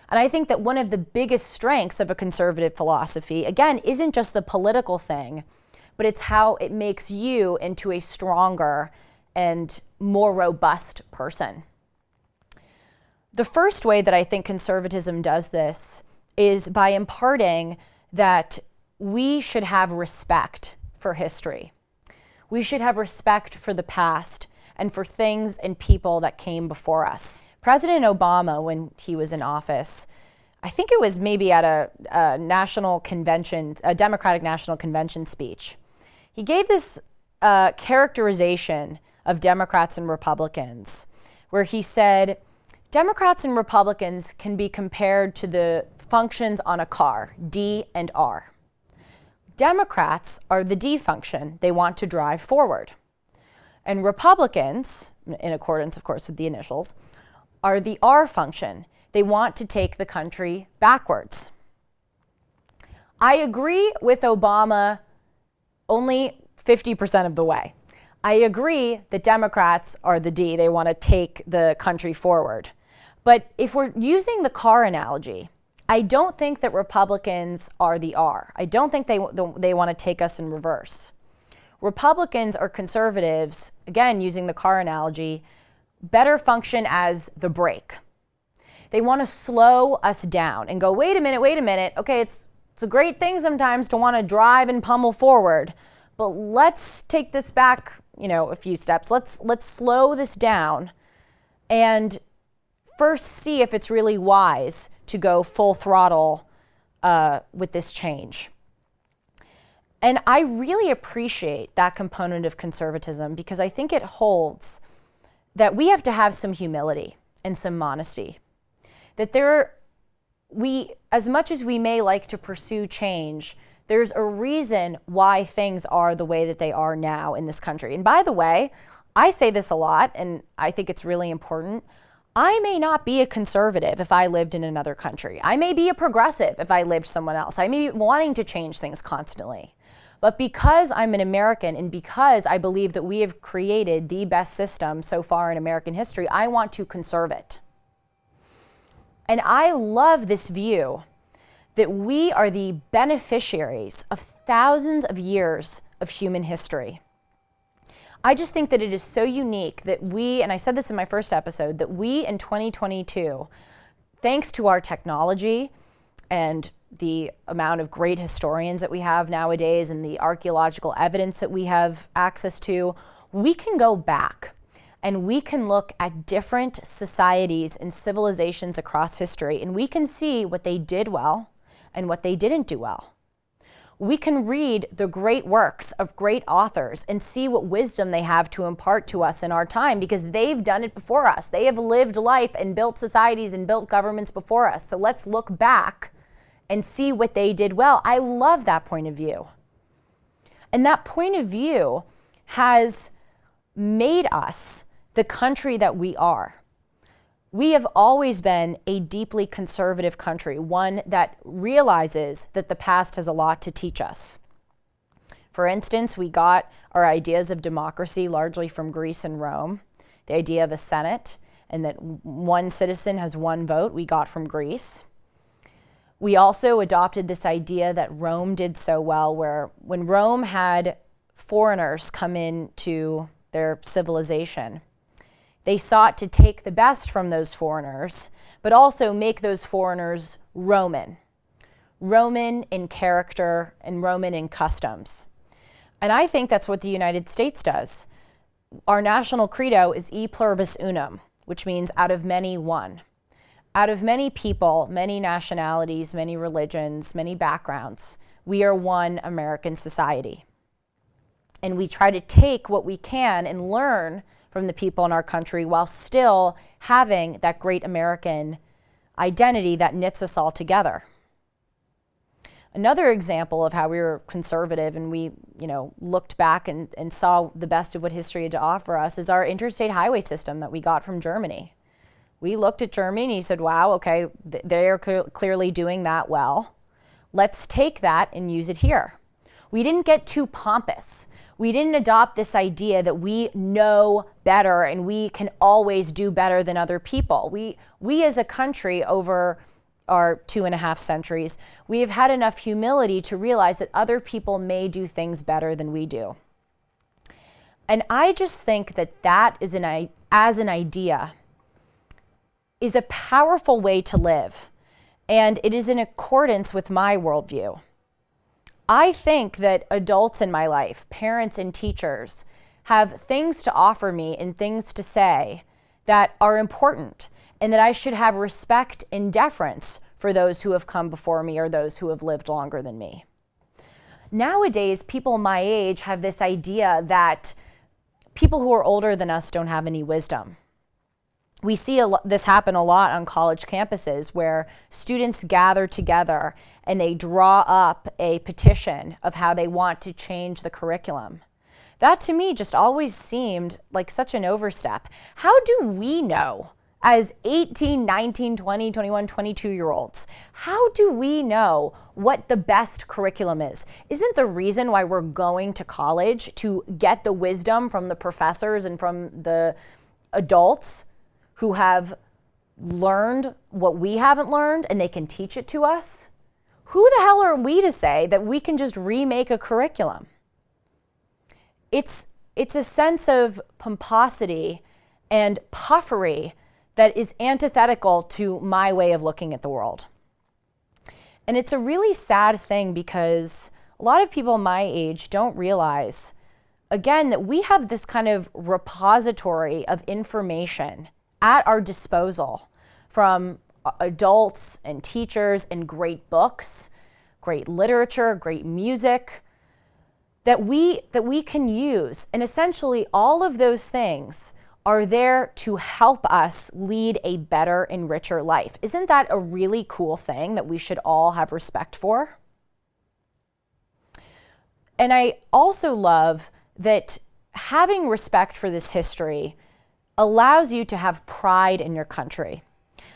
And I think that one of the biggest strengths of a conservative philosophy, again, isn't just the political thing, but it's how it makes you into a stronger and more robust person. The first way that I think conservatism does this is by imparting that we should have respect for history. We should have respect for the past and for things and people that came before us. President Obama, when he was in office, I think it was maybe at a national convention, a Democratic National Convention speech, he gave this characterization of Democrats and Republicans, where he said, Democrats and Republicans can be compared to the functions on a car, D and R. Democrats are the D function. They want to drive forward. And Republicans, in accordance, of course, with the initials, are the R function. They want to take the country backwards. I agree with Obama only 50% of the way. I agree that Democrats are the D. They want to take the country forward. But if we're using the car analogy, I don't think that Republicans are the R. I don't think they want to take us in reverse. Republicans or conservatives, again, using the car analogy, better function as the brake. They want to slow us down and go, wait a minute. Okay, it's a great thing sometimes to want to drive and pummel forward, but let's take this back, a few steps. Let's slow this down and first see if it's really wise to go full throttle with this change. And I really appreciate that component of conservatism because I think it holds that we have to have some humility and some modesty. That as much as we may like to pursue change, there's a reason why things are the way that they are now in this country. And by the way, I say this a lot, and I think it's really important. I may not be a conservative if I lived in another country. I may be a progressive if I lived somewhere else. I may be wanting to change things constantly. But because I'm an American and because I believe that we have created the best system so far in American history, I want to conserve it. And I love this view that we are the beneficiaries of thousands of years of human history. I just think that it is so unique that we, and I said this in my first episode, that we in 2022, thanks to our technology and the amount of great historians that we have nowadays and the archaeological evidence that we have access to, we can go back and we can look at different societies and civilizations across history and we can see what they did well and what they didn't do well. We can read the great works of great authors and see what wisdom they have to impart to us in our time because they've done it before us. They have lived life and built societies and built governments before us. So let's look back and see what they did well. I love that point of view. And that point of view has made us the country that we are. We have always been a deeply conservative country, one that realizes that the past has a lot to teach us. For instance, we got our ideas of democracy largely from Greece and Rome. The idea of a Senate and that one citizen has one vote we got from Greece. We also adopted this idea that Rome did so well, where when Rome had foreigners come into their civilization, they sought to take the best from those foreigners, but also make those foreigners Roman. Roman in character and Roman in customs. And I think that's what the United States does. Our national credo is e pluribus unum, which means out of many, one. Out of many people, many nationalities, many religions, many backgrounds, we are one American society. And we try to take what we can and learn from the people in our country while still having that great American identity that knits us all together. Another example of how we were conservative and we, looked back and saw the best of what history had to offer us is our interstate highway system that we got from Germany. We looked at Germany and he said, wow, okay, they are clearly doing that well. Let's take that and use it here. We didn't get too pompous. We didn't adopt this idea that we know better and we can always do better than other people. We as a country over our 2.5 centuries, we have had enough humility to realize that other people may do things better than we do. And I just think that is as an idea is a powerful way to live, and it is in accordance with my worldview. I think that adults in my life, parents and teachers, have things to offer me and things to say that are important, and that I should have respect and deference for those who have come before me or those who have lived longer than me. Nowadays, people my age have this idea that people who are older than us don't have any wisdom. We see this happen a lot on college campuses where students gather together and they draw up a petition of how they want to change the curriculum. That to me just always seemed like such an overstep. How do we know as 18, 19, 20, 21, 22-year-olds, how do we know what the best curriculum is? Isn't the reason why we're going to college to get the wisdom from the professors and from the adults who have learned what we haven't learned and they can teach it to us? Who the hell are we to say that we can just remake a curriculum? It's a sense of pomposity and puffery that is antithetical to my way of looking at the world. And it's a really sad thing because a lot of people my age don't realize, again, that we have this kind of repository of information at our disposal from adults and teachers and great books, great literature, great music that we can use. And essentially all of those things are there to help us lead a better and richer life. Isn't that a really cool thing that we should all have respect for? And I also love that having respect for this history allows you to have pride in your country.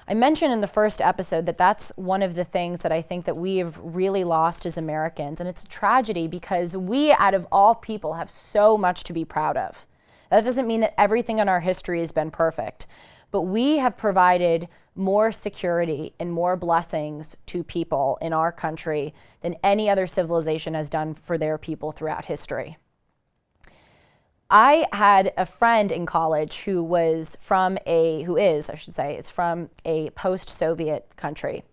I mentioned in the first episode that that's one of the things that I think that we have really lost as Americans, and it's a tragedy because we, out of all people, have so much to be proud of. That doesn't mean that everything in our history has been perfect, but we have provided more security and more blessings to people in our country than any other civilization has done for their people throughout history. I had a friend in college who is from a post-Soviet country.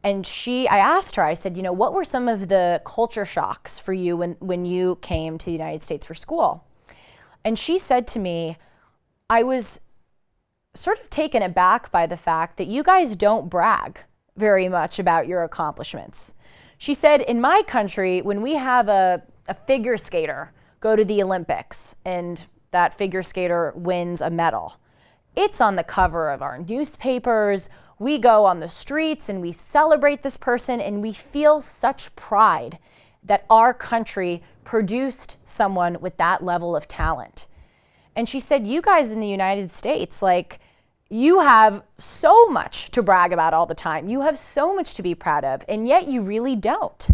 And I asked her, I said, what were some of the culture shocks for you when you came to the United States for school? And she said to me, I was sort of taken aback by the fact that you guys don't brag very much about your accomplishments. She said, in my country, when we have a figure skater go to the Olympics and that figure skater wins a medal, it's on the cover of our newspapers. We go on the streets and we celebrate this person and we feel such pride that our country produced someone with that level of talent. And she said, you guys in the United States, you have so much to brag about all the time. You have so much to be proud of, and yet you really don't.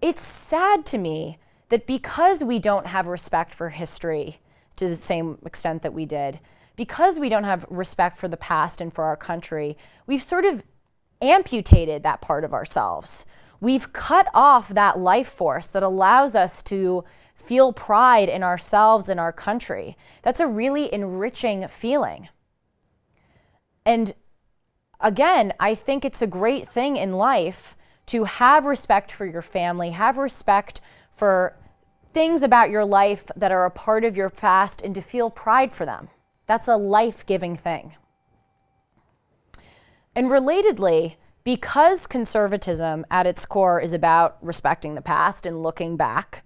It's sad to me that because we don't have respect for history to the same extent that we did, because we don't have respect for the past and for our country, we've sort of amputated that part of ourselves. We've cut off that life force that allows us to feel pride in ourselves and our country. That's a really enriching feeling. And again, I think it's a great thing in life to have respect for your family, have respect for things about your life that are a part of your past, and to feel pride for them. That's a life-giving thing. And relatedly, because conservatism at its core is about respecting the past and looking back,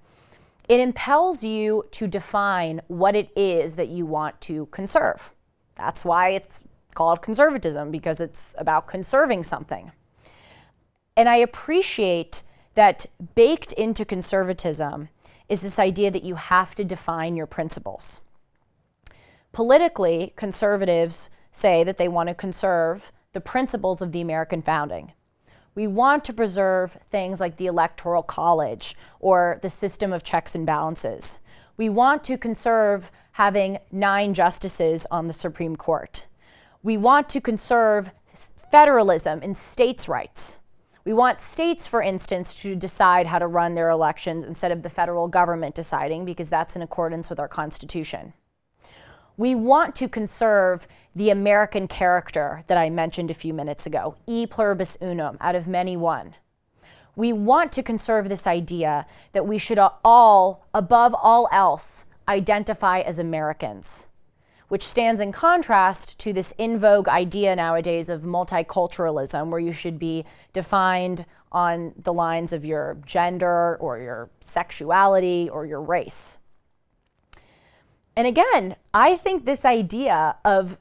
it impels you to define what it is that you want to conserve. That's why it's called conservatism, because it's about conserving something. And I appreciate that baked into conservatism is this idea that you have to define your principles. Politically, conservatives say that they want to conserve the principles of the American founding. We want to preserve things like the Electoral College or the system of checks and balances. We want to conserve having 9 justices on the Supreme Court. We want to conserve federalism and states' rights. We want states, for instance, to decide how to run their elections instead of the federal government deciding, because that's in accordance with our Constitution. We want to conserve the American character that I mentioned a few minutes ago, e pluribus unum, out of many one. We want to conserve this idea that we should all, above all else, identify as Americans, which stands in contrast to this in vogue idea nowadays of multiculturalism, where you should be defined on the lines of your gender or your sexuality or your race. And again, I think this idea of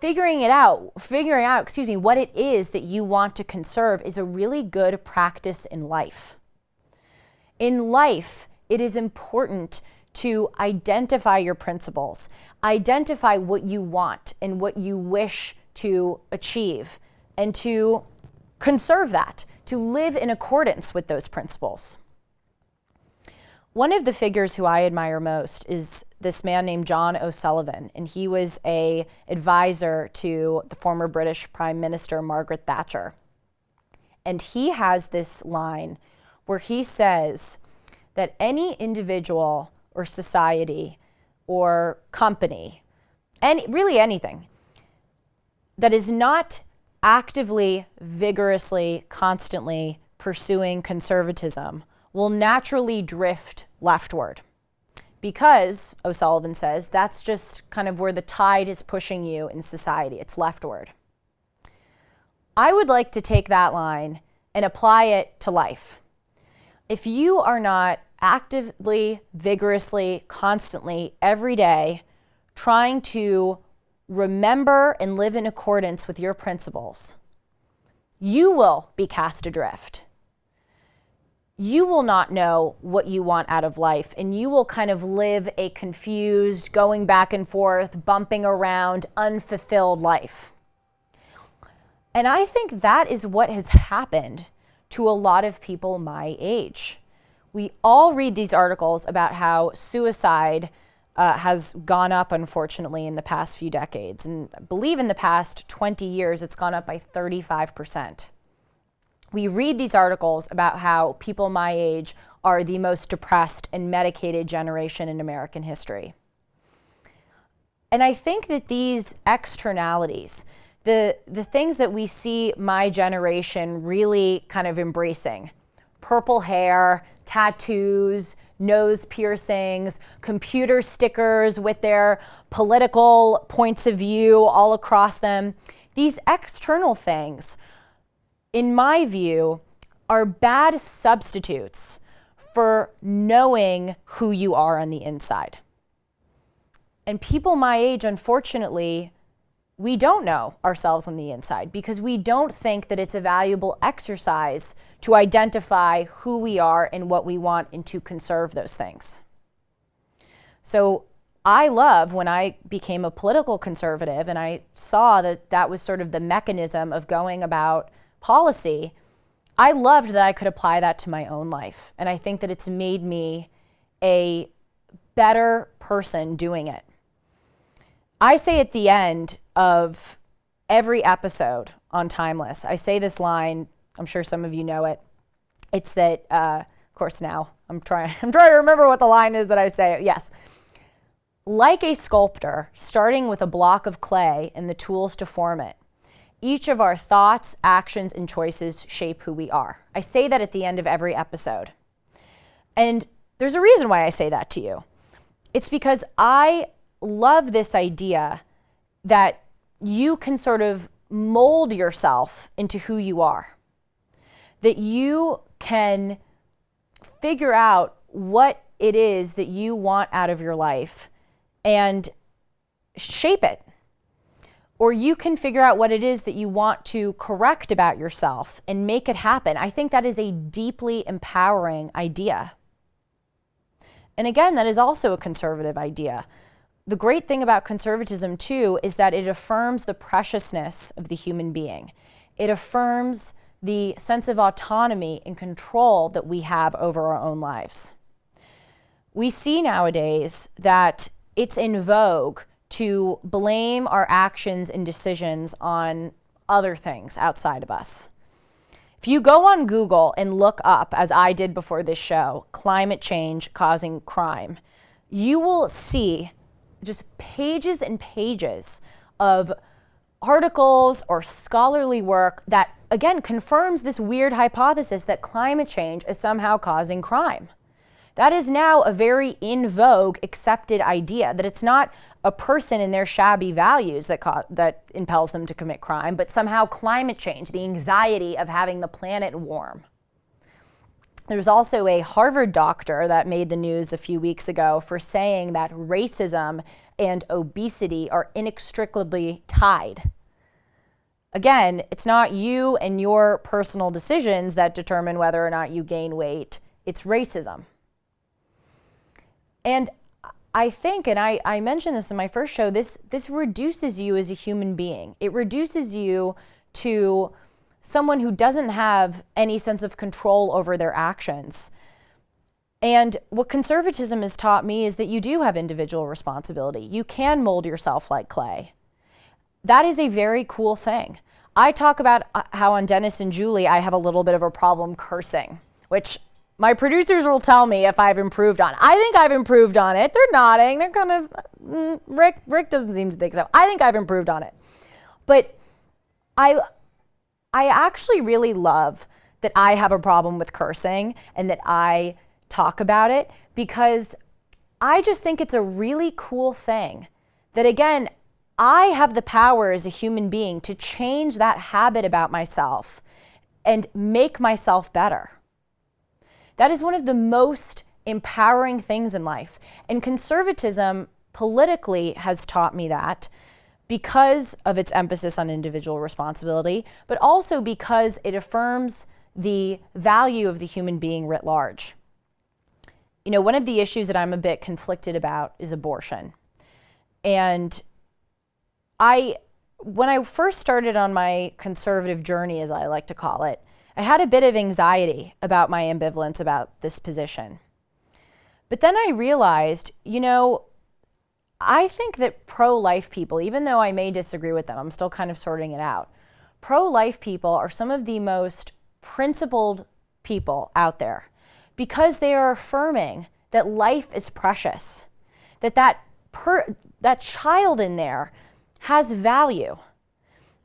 figuring out, what it is that you want to conserve is a really good practice in life. In life, it is important to identify your principles, identify what you want and what you wish to achieve, and to conserve that, to live in accordance with those principles. One of the figures who I admire most is this man named John O'Sullivan, and he was an advisor to the former British Prime Minister Margaret Thatcher. And he has this line where he says that any individual or society or company, and really anything, that is not actively, vigorously, constantly pursuing conservatism will naturally drift leftward. Because, O'Sullivan says, that's just kind of where the tide is pushing you in society. It's leftward. I would like to take that line and apply it to life. If you are not actively, vigorously, constantly, every day, trying to remember and live in accordance with your principles, you will be cast adrift. You will not know what you want out of life, and you will kind of live a confused, going back and forth, bumping around, unfulfilled life. And I think that is what has happened to a lot of people my age. We all read these articles about how suicide has gone up, unfortunately, in the past few decades. And I believe in the past 20 years, it's gone up by 35%. We read these articles about how people my age are the most depressed and medicated generation in American history. And I think that these externalities, the things that we see my generation really kind of embracing, purple hair, tattoos, nose piercings, computer stickers with their political points of view all across them, these external things, in my view, are bad substitutes for knowing who you are on the inside. And people my age, unfortunately, we don't know ourselves on the inside because we don't think that it's a valuable exercise to identify who we are and what we want and to conserve those things. So I love when I became a political conservative and I saw that that was sort of the mechanism of going about policy. I loved that I could apply that to my own life. And I think that it's made me a better person doing it. I say at the end of every episode on Timeless, I say this line, I'm sure some of you know it. It's that, of course now, I'm trying to remember what the line is that I say. Yes. Like a sculptor, starting with a block of clay and the tools to form it, each of our thoughts, actions, and choices shape who we are. I say that at the end of every episode. And there's a reason why I say that to you. It's because I love this idea that you can sort of mold yourself into who you are. That you can figure out what it is that you want out of your life and shape it. Or you can figure out what it is that you want to correct about yourself and make it happen. I think that is a deeply empowering idea. And again, that is also a conservative idea. The great thing about conservatism, too, is that it affirms the preciousness of the human being. It affirms the sense of autonomy and control that we have over our own lives. We see nowadays that it's in vogue to blame our actions and decisions on other things outside of us. If you go on Google and look up, as I did before this show, climate change causing crime, you will see just pages and pages of articles or scholarly work that, again, confirms this weird hypothesis that climate change is somehow causing crime. That is now a very in vogue, accepted idea, that it's not a person and their shabby values that impels them to commit crime, but somehow climate change, the anxiety of having the planet warm. There's also a Harvard doctor that made the news a few weeks ago for saying that racism and obesity are inextricably tied. Again, it's not you and your personal decisions that determine whether or not you gain weight. It's racism. And I think, and I mentioned this in my first show, this reduces you as a human being. It reduces you to someone who doesn't have any sense of control over their actions. And what conservatism has taught me is that you do have individual responsibility. You can mold yourself like clay. That is a very cool thing. I talk about how on Dennis and Julie, I have a little bit of a problem cursing, which my producers will tell me if I've improved on. I think I've improved on it. They're nodding. They're kind of, Rick doesn't seem to think so. I think I've improved on it. But I actually really love that I have a problem with cursing and that I talk about it, because I just think it's a really cool thing that, again, I have the power as a human being to change that habit about myself and make myself better. That is one of the most empowering things in life. And conservatism politically has taught me that because of its emphasis on individual responsibility, but also because it affirms the value of the human being writ large. You know, one of the issues that I'm a bit conflicted about is abortion. And when I first started on my conservative journey, as I like to call it, I had a bit of anxiety about my ambivalence about this position. But then I realized, you know, I think that pro-life people, even though I may disagree with them, I'm still kind of sorting it out. Pro-life people are some of the most principled people out there because they are affirming that life is precious, that child in there has value.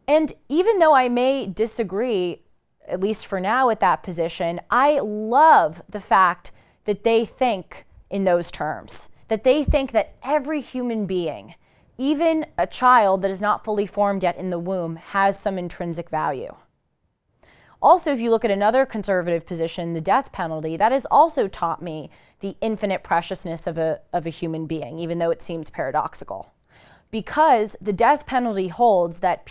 And even though I may disagree, at least for now, at that position, I love the fact that they think in those terms, that they think that every human being, even a child that is not fully formed yet in the womb, has some intrinsic value. Also, if you look at another conservative position, the death penalty, that has also taught me the infinite preciousness of a human being, even though it seems paradoxical. Because the death penalty holds that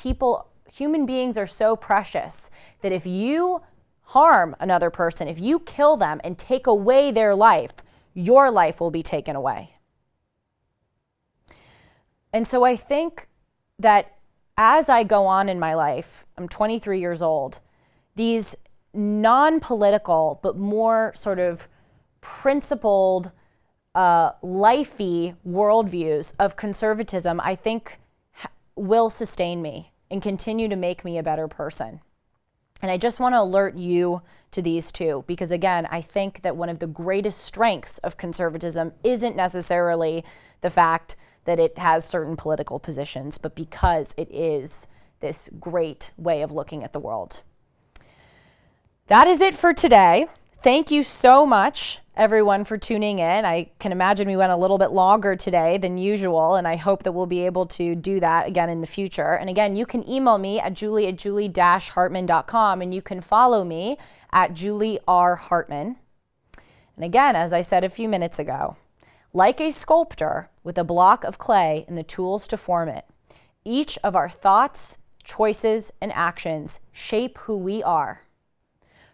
human beings are so precious that if you harm another person, if you kill them and take away their life, your life will be taken away. And so I think that as I go on in my life, I'm 23 years old, these non-political but more sort of principled, lifey worldviews of conservatism, I think will sustain me and continue to make me a better person. And I just want to alert you to these two, because again, I think that one of the greatest strengths of conservatism isn't necessarily the fact that it has certain political positions, but because it is this great way of looking at the world. That is it for today. Thank you so much, everyone, for tuning in. I can imagine we went a little bit longer today than usual, and I hope that we'll be able to do that again in the future. And again, you can email me at julie@julie-hartman.com, and you can follow me at Julie R. Hartman. And again, as I said a few minutes ago, like a sculptor with a block of clay and the tools to form it, each of our thoughts, choices, and actions shape who we are.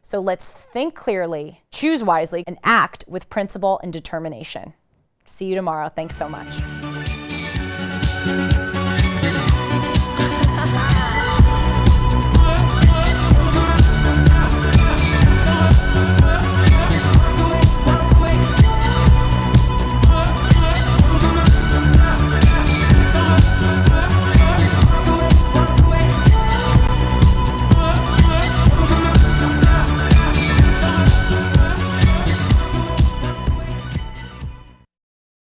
So let's think clearly, choose wisely, and act with principle and determination. See you tomorrow. Thanks so much.